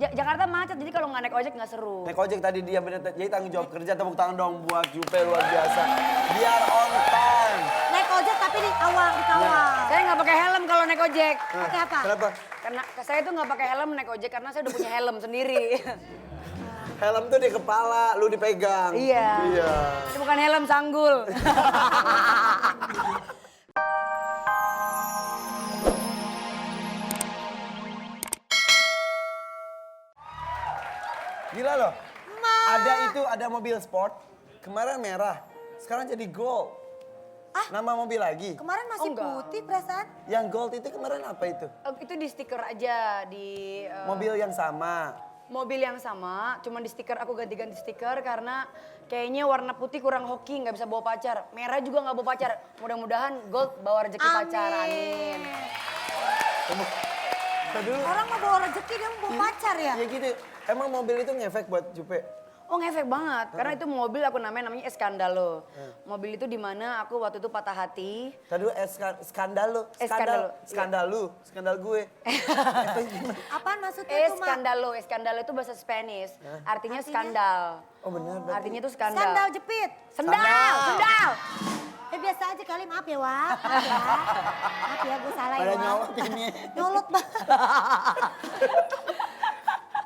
Jakarta macet, jadi kalau nggak naik ojek nggak seru. Naik ojek tadi dia bener, jadi tanggung jawab kerja, tepuk tangan dong buat Jupe luar biasa. Biar on time. Naik ojek tapi dikawal. Saya nggak pakai helm kalau naik ojek. Pakai apa? Kenapa? Karena saya tuh nggak pakai helm naik ojek karena saya udah punya helm sendiri. Helm tuh di kepala, lu dipegang. Iya. Ini bukan helm, sanggul. Gila loh. Ada mobil sport, kemarin merah, sekarang jadi gold. Nama mobil lagi. Kemarin masih enggak. putih perasaan. Yang gold itu kemarin apa itu? Itu di stiker aja di Mobil yang sama. mobil yang sama, cuma di stiker aku ganti-ganti stiker karena kayaknya warna putih kurang hoki, nggak bisa bawa pacar. Merah juga nggak bawa pacar. Mudah-mudahan gold bawa rezeki pacar. Amin. Dulu. Orang mau bawa rezeki dia mau bawa pacar ya? Ya gitu. Emang mobil itu ngefek buat Jupe? Oh ngefek banget, karena itu mobil aku namanya Eskandalo. Mobil itu dimana aku waktu itu patah hati. Tadi dulu skandal lu. Skandal gue. Apaan maksudnya itu, Mak? Eskandalo itu bahasa Spanish, artinya skandal. Oh benar berarti. Artinya itu skandal. Sandal jepit. Sendal. Biasa aja kali, maaf ya Wak. Maaf ya, gue salah ya Pada Wak. nyolot ini. Nyolot banget.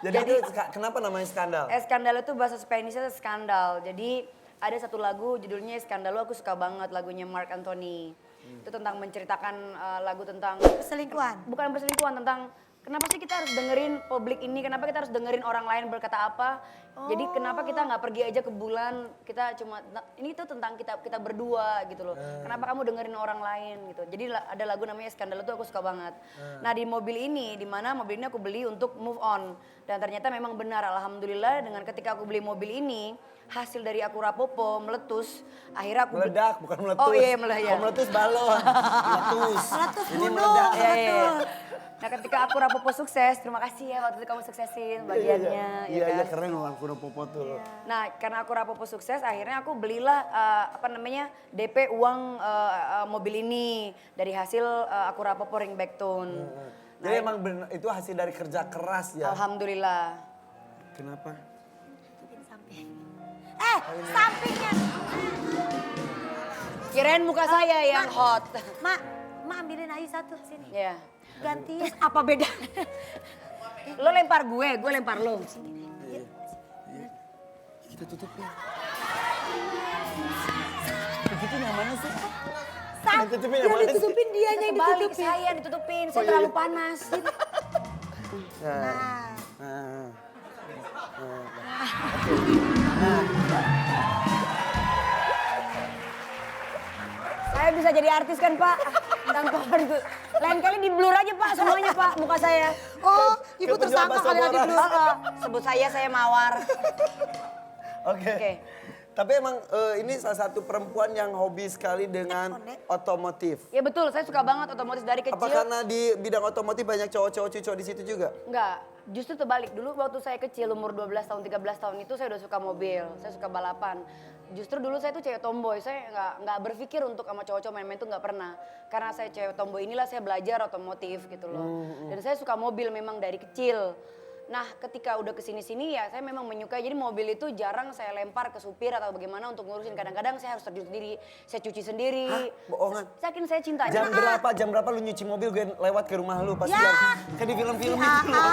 Jadi itu kenapa namanya skandal? Eskandalo itu bahasa Spanishnya skandal. Jadi ada satu lagu judulnya Eskandalo, aku suka banget lagunya Mark Anthony. Itu tentang menceritakan lagu tentang Selingkuhan. bukan perselingkuhan, tentang kenapa sih kita harus dengerin publik ini, kenapa kita harus dengerin orang lain berkata apa. Jadi kenapa kita nggak pergi aja ke bulan, kita cuma, ini tuh tentang kita berdua gitu loh. Kenapa kamu dengerin orang lain gitu. Jadi ada lagu namanya Skandal tuh aku suka banget. Nah di mobil ini, dimana mobil ini aku beli untuk move on. Dan ternyata memang benar, alhamdulillah dengan ketika aku beli mobil ini, hasil dari aku rapopo, meletus, akhirnya aku... Meledak, bukan meletus. Oh iya meledak. Kalau meletus balon, meletus. Meletus Jadi gunung. meledak. Iya. Nah ketika aku rapopo sukses, terima kasih ya waktu itu kamu suksesin bagiannya. Iya, kan? keren loh aku udah popo tuh. Nah karena aku rapopo sukses, akhirnya aku belilah DP uang mobil ini dari hasil aku rapopo ringback tone. Jadi emang bener, itu hasil dari kerja keras ya. Alhamdulillah. Kenapa? Sampingnya. Kirain muka saya yang hot. Mak ambilin aja satu sini. Ya. Ganti. Terus apa beda? Lo lempar gue lempar lo. Kita tutupin. Tutupin yang mana sih? Yang tutupin yang mana sih? Ditutupin dianya yang Kebalik ditutupin. saya ditutupin, saya terlalu panas. Nah. Saya bisa jadi artis kan Pak? Tanpa harus. Lain kali di blur aja Pak semuanya Pak muka saya. Oh, ibu Ketua tersangka Bahasa kali lagi Boras. dulu. Sebut saya Mawar. Oke. Oke. Tapi emang ini salah satu perempuan yang hobi sekali dengan otomotif. Ya betul, saya suka banget otomotif dari kecil. Apa karena di bidang otomotif banyak cowok-cowok cucok di situ juga? Enggak, justru terbalik. Dulu waktu saya kecil umur 12 tahun, 13 tahun itu saya udah suka mobil, saya suka balapan. Justru dulu saya tuh cewek tomboy, saya nggak berpikir untuk sama cowok-cowok main-main tuh nggak pernah. Karena saya cewek tomboy inilah saya belajar otomotif gitu loh. Dan saya suka mobil memang dari kecil. Nah ketika udah kesini-sini ya saya memang menyukai, jadi mobil itu jarang saya lempar ke supir atau bagaimana untuk ngurusin. Kadang-kadang saya harus terjun sendiri, saya cuci sendiri. Hah? Bohongan? Saking saya cinta. Jam berapa lu nyuci mobil gue lewat ke rumah lu pasti Ya. kayak di film-film itu loh.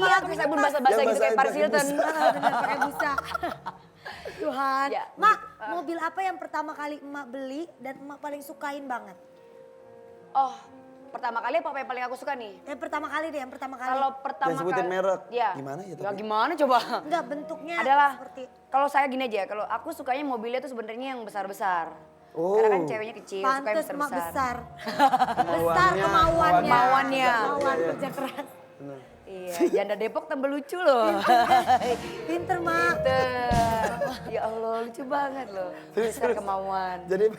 Iya pakai sabun basah-basah Yang gitu kayak basahin Paris pakai Hilton. Bener pakai busa. Tuhan. Ya, Mak, mobil apa yang pertama kali emak beli dan emak paling sukain banget? Oh, pertama kali apa yang paling aku suka nih? Yang pertama kali deh, yang pertama kali. Kalau pertama Jangan sebutin kali, merek. ya. Gimana ya tapi? Ya gimana coba? Enggak, bentuknya Adalah seperti... kalau saya gini aja, kalau aku sukanya mobilnya tuh sebenarnya yang besar-besar. Oh. Karena kan ceweknya kecil, suka yang Pantes emak besar-besar. besar. Besar kemauannya. Kemauannya. Kemauan kerja keras. Iya, janda Depok tambah lucu loh. Pinter mak. Ya Allah, lucu banget loh. Besar kemauan. Jadi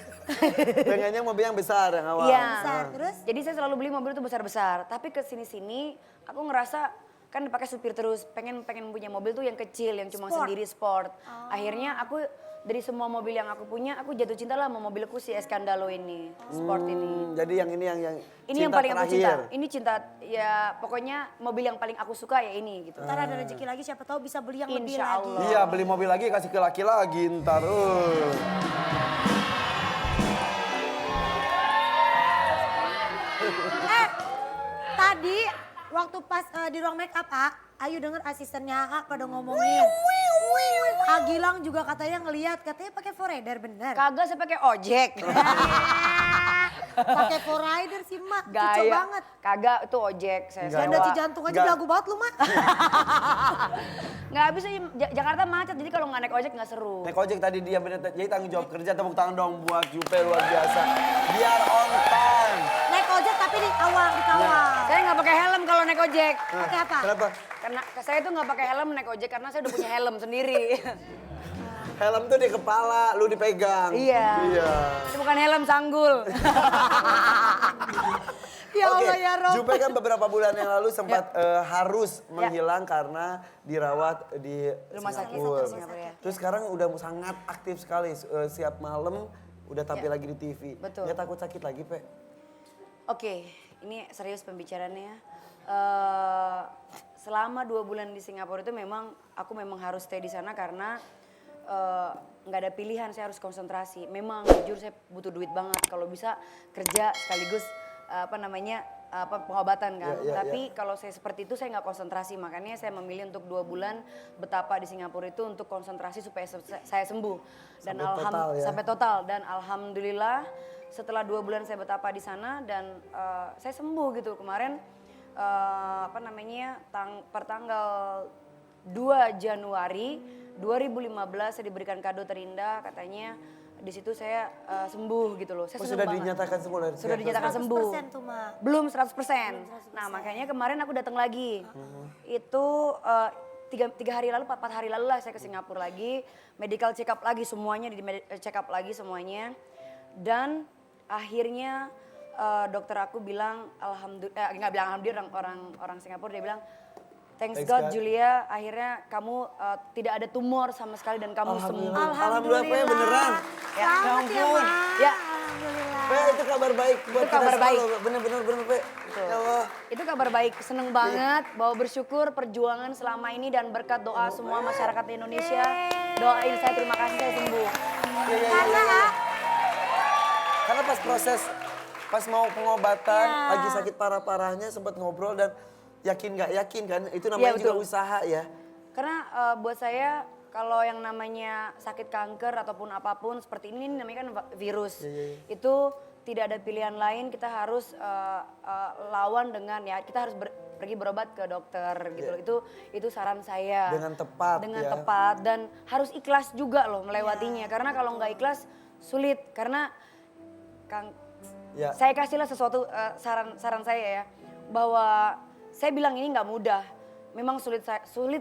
pengennya mobil yang besar yang awal. Iya. Besar, terus? Jadi saya selalu beli mobil itu besar-besar. Tapi ke sini-sini aku ngerasa kan dipakai supir terus. Pengen punya mobil tuh yang kecil, yang cuma Sport. sendiri sport. Akhirnya aku dari semua mobil yang aku punya, aku jatuh cinta lah sama mobilku si Escandalo ini, sport ini. Jadi yang ini yang Ini yang paling aku cinta. Ini cinta ya pokoknya mobil yang paling aku suka ya ini gitu. Ntar ada rezeki lagi siapa tahu bisa beli yang lebih Insya lagi. Allah. Iya, beli mobil lagi kasih ke laki lagi ntar. Tadi waktu pas di ruang make up Ayu denger asistennya pada ngomongin. Gilang juga katanya ngelihat katanya pakai forrider bener. Kagak saya pakai ojek. Pakai forrider sih mak, cucu Gaya. banget. Kagak itu ojek saya Enggak. Ganda sewa. Cijantung aja Enggak. belagu banget lu mak. Nggak bisa Jakarta macet jadi kalau nggak naik ojek nggak seru. Naik ojek tadi dia bener, jadi tanggung jawab kerja, tepuk tangan dong buat Jupe luar biasa. Biar on time. Naik ojek tapi dikawal. Saya nggak pakai helm kalau naik ojek. Pakai apa? Kenapa? Karena saya tuh nggak pakai helm naik ojek karena saya udah punya helm sendiri. Helm tuh di kepala, lu dipegang. Iya. Iya. Itu bukan helm sanggul. Ya Oke, Allah ya Rob. Jupe kan beberapa bulan yang lalu sempat harus menghilang karena dirawat di Rumah sakit Singapura. ya. Terus sekarang udah sangat aktif sekali, siap malam udah tampil lagi di TV. Betul. Nggak takut sakit lagi, Pe? Oke, ini serius pembicaraannya. Selama 2 bulan di Singapura itu memang aku harus stay di sana karena nggak ada pilihan, saya harus konsentrasi. Memang jujur saya butuh duit banget kalau bisa kerja sekaligus pengobatan kan. Tapi kalau saya seperti itu saya nggak konsentrasi, makanya saya memilih untuk 2 bulan betapa di Singapura itu untuk konsentrasi supaya saya sembuh dan sampai total dan alhamdulillah setelah 2 bulan saya betapa di sana dan saya sembuh gitu kemarin pertanggal 2 Januari 2015 saya diberikan kado terindah katanya di situ saya sembuh gitu loh. Saya seneng Sudah banget. dinyatakan sembuh dari Sudah dinyatakan sembuh. 100% tuh mak. Belum 100%. Nah makanya kemarin aku datang lagi. Itu 3 hari lalu, 4 hari lalu lah saya ke Singapura lagi. Medical check up lagi semuanya, check up lagi semuanya. Dan akhirnya dokter aku bilang alhamdulillah, nggak bilang alhamdulillah, orang Singapura dia bilang Thanks God, Julia, akhirnya kamu tidak ada tumor sama sekali dan kamu sembuh. Alhamdulillah, Pe, beneran. Ya, Selamat ya ampun. mak. Ya. Alhamdulillah. Pe, itu kabar baik buat Itu kabar kita baik. semua. Bener, Pe. Ya Allah. Itu kabar baik, seneng banget, bahwa bersyukur perjuangan selama ini dan berkat doa semua masyarakat di Indonesia. Doain saya, terima kasih saya sembuh. Karena pas mau pengobatan, lagi sakit parah-parahnya sempat ngobrol dan yakin nggak yakin kan, itu namanya juga betul. usaha ya. Karena buat saya kalau yang namanya sakit kanker ataupun apapun seperti ini namanya kan virus. Itu tidak ada pilihan lain, kita harus lawan dengan kita harus pergi berobat ke dokter gitu loh. Itu saran saya. Dengan tepat Dengan ya. tepat dan harus ikhlas juga loh melewatinya. Karena kalau nggak ikhlas sulit karena saya kasihlah sesuatu saran saya ya bahwa saya bilang ini nggak mudah, memang sulit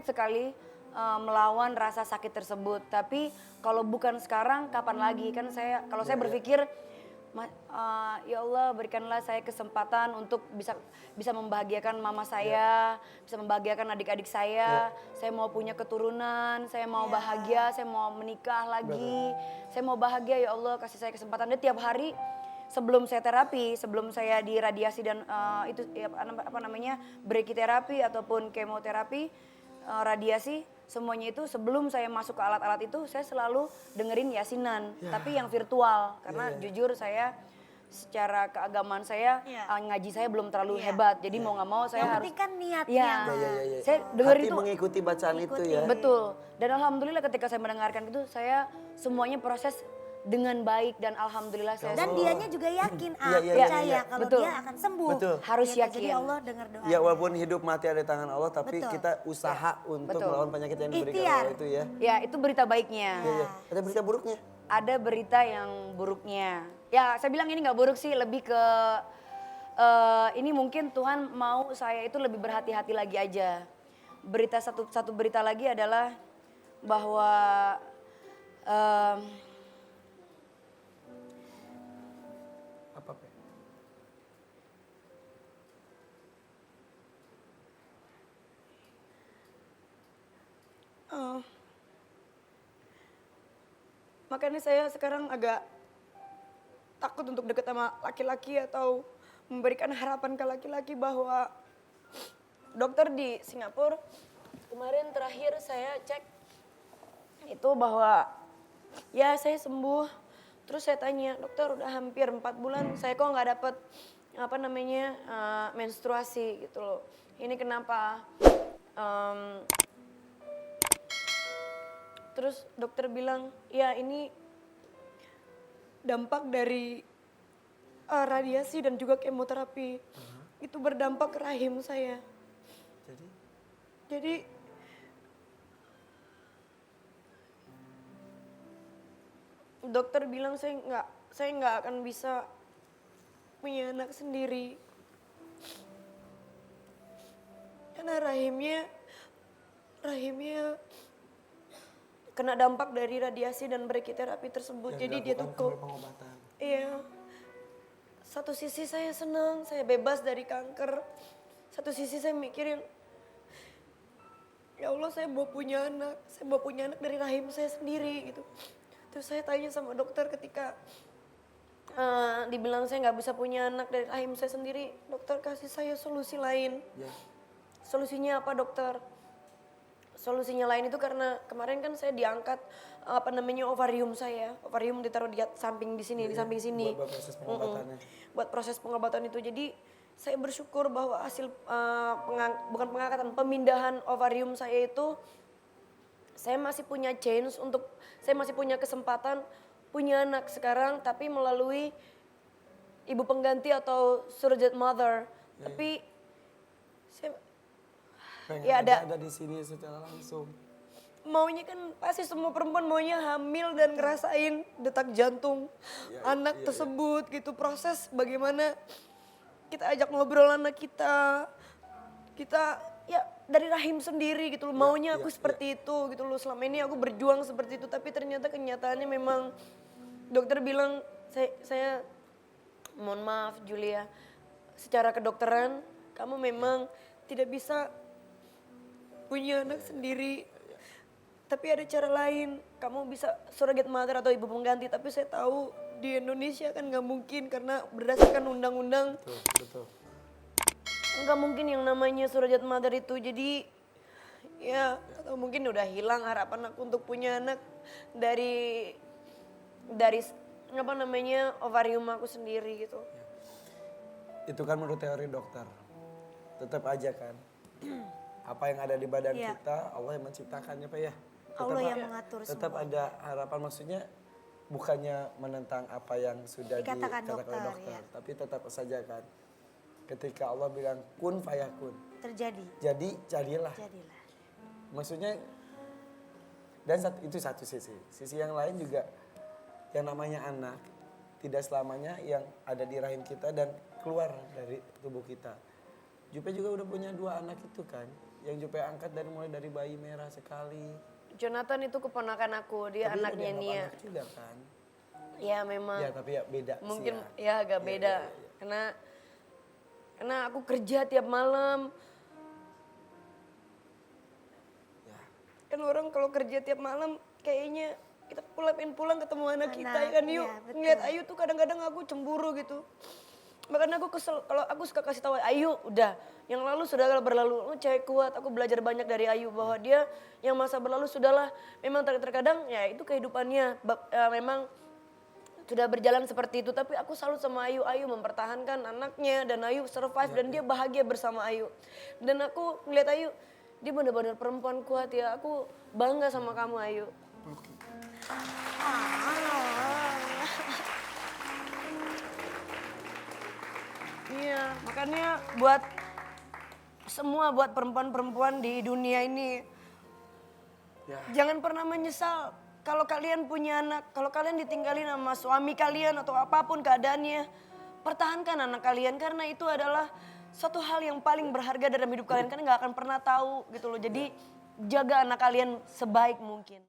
sekali melawan rasa sakit tersebut. Tapi kalau bukan sekarang, kapan lagi? Kan saya berpikir, ya Allah berikanlah saya kesempatan untuk bisa membahagiakan mama saya, bisa membahagiakan adik-adik saya. Saya mau punya keturunan, saya mau bahagia, saya mau menikah lagi, saya mau bahagia ya Allah kasih saya kesempatan. Dan tiap hari sebelum saya terapi, sebelum saya diradiasi dan brachytherapy ataupun kemoterapi, radiasi, semuanya itu sebelum saya masuk ke alat-alat itu saya selalu dengerin yasinan, tapi yang virtual karena jujur saya secara keagamaan saya ngaji saya belum terlalu hebat, jadi mau nggak mau saya Yang harus penting kan niatnya. saya dengar Hati itu mengikuti bacaan itu ya. betul, dan alhamdulillah ketika saya mendengarkan itu saya semuanya proses dengan baik dan alhamdulillah saya Dan dianya juga yakin, Iya, percaya kalau betul. dia akan sembuh. Betul. Harus Gitu. Jadi yakin. Allah dengar doa. Ya walaupun hidup mati ada di tangan Allah, tapi Betul. kita usaha untuk Betul. melawan penyakit yang diberikan Ikhtiar. Allah itu ya. ya itu berita baiknya. Iya. Ada berita buruknya? Ada berita yang buruknya. Ya saya bilang ini nggak buruk sih, lebih ke ini mungkin Tuhan mau saya itu lebih berhati-hati lagi aja. Satu berita lagi adalah bahwa Apa, Pe? Makanya saya sekarang agak takut untuk deket sama laki-laki atau memberikan harapan ke laki-laki bahwa dokter di Singapura kemarin terakhir saya cek itu bahwa ya saya sembuh. Terus saya tanya, dokter udah hampir 4 bulan saya kok nggak dapet menstruasi gitu loh. Ini kenapa? Terus dokter bilang, ya ini dampak dari radiasi dan juga kemoterapi. Itu berdampak ke rahim saya. Jadi dokter bilang saya nggak akan bisa punya anak sendiri. Karena rahimnya kena dampak dari radiasi dan brachytherapy tersebut. Jadi dia tutup. Iya. Satu sisi saya senang, saya bebas dari kanker. Satu sisi saya mikirin, ya Allah saya mau punya anak dari rahim saya sendiri gitu. Terus saya tanya sama dokter ketika dibilang saya nggak bisa punya anak dari rahim saya sendiri, dokter kasih saya solusi lain. Solusinya apa dokter? Solusinya lain itu karena kemarin kan saya diangkat ovarium saya. Ovarium ditaruh di samping di sini, di samping sini. Buat proses pengobatannya. Buat proses pengobatan itu. Jadi saya bersyukur bahwa hasil pemindahan ovarium saya itu saya masih punya chance saya masih punya kesempatan punya anak sekarang tapi melalui ibu pengganti atau surrogate mother. Tapi saya ada di sini secara langsung. Maunya kan pasti semua perempuan maunya hamil dan ngerasain detak jantung anak tersebut gitu. Proses bagaimana kita ajak ngobrol anak kita ya dari rahim sendiri gitu loh. Maunya aku seperti itu gitu loh. Selama ini aku berjuang seperti itu tapi ternyata kenyataannya memang dokter bilang saya mohon maaf Julia, secara kedokteran kamu memang tidak bisa punya anak sendiri. Tapi ada cara lain, kamu bisa surrogate mother atau ibu pengganti. Tapi saya tahu di Indonesia kan nggak mungkin karena berdasarkan undang-undang Betul. nggak mungkin yang namanya surrogate mother itu. Jadi ya atau mungkin udah hilang harapan aku untuk punya anak dari ovarium aku sendiri gitu. Itu kan menurut teori dokter. Tetap aja kan. Apa yang ada di badan kita, Allah yang menciptakannya Pak ya. Allah yang mengatur tetap semua. ada harapan, maksudnya bukannya menentang apa yang sudah Dikatakan dikatakan oleh dokter, dokter. Tapi tetap saja kan. Ketika Allah bilang kun fayakun. Terjadi. Jadi jadilah. Jadilah. Maksudnya dan itu satu sisi. Sisi yang lain juga yang namanya anak tidak selamanya yang ada di rahim kita dan keluar dari tubuh kita. Jupe juga udah punya 2 anak itu kan. Yang Jupe angkat mulai dari bayi merah sekali. Jonathan itu keponakan aku, dia Tapi anaknya udah Nia. anak juga kan. Ya memang. Ya tapi ya beda Mungkin sih ya agak beda. Karena aku kerja tiap malam. Ya. Kan orang kalau kerja tiap malam kayaknya kita pulang ketemu anak kita ya kan yuk. Iya, betul. Ngeliat Ayu tuh kadang-kadang aku cemburu gitu. Makanya aku kesel kalau aku suka kasih tahu Ayu udah yang lalu sudah berlalu, lu cewek kuat. Aku belajar banyak dari Ayu bahwa dia yang masa berlalu sudahlah. Memang terkadang ya itu kehidupannya memang sudah berjalan seperti itu. Tapi aku salut sama Ayu. Ayu mempertahankan anaknya dan Ayu survive dan dia bahagia bersama Ayu. Dan aku ngeliat Ayu, dia benar-benar perempuan kuat ya. Aku bangga sama kamu Ayu. Iya, makanya buat perempuan-perempuan di dunia ini, jangan pernah menyesal kalau kalian punya anak, kalau kalian ditinggalin sama suami kalian atau apapun keadaannya, pertahankan anak kalian karena itu adalah suatu hal yang paling berharga dalam hidup kalian, karena nggak akan pernah tahu gitu loh. Jadi jaga anak kalian sebaik mungkin.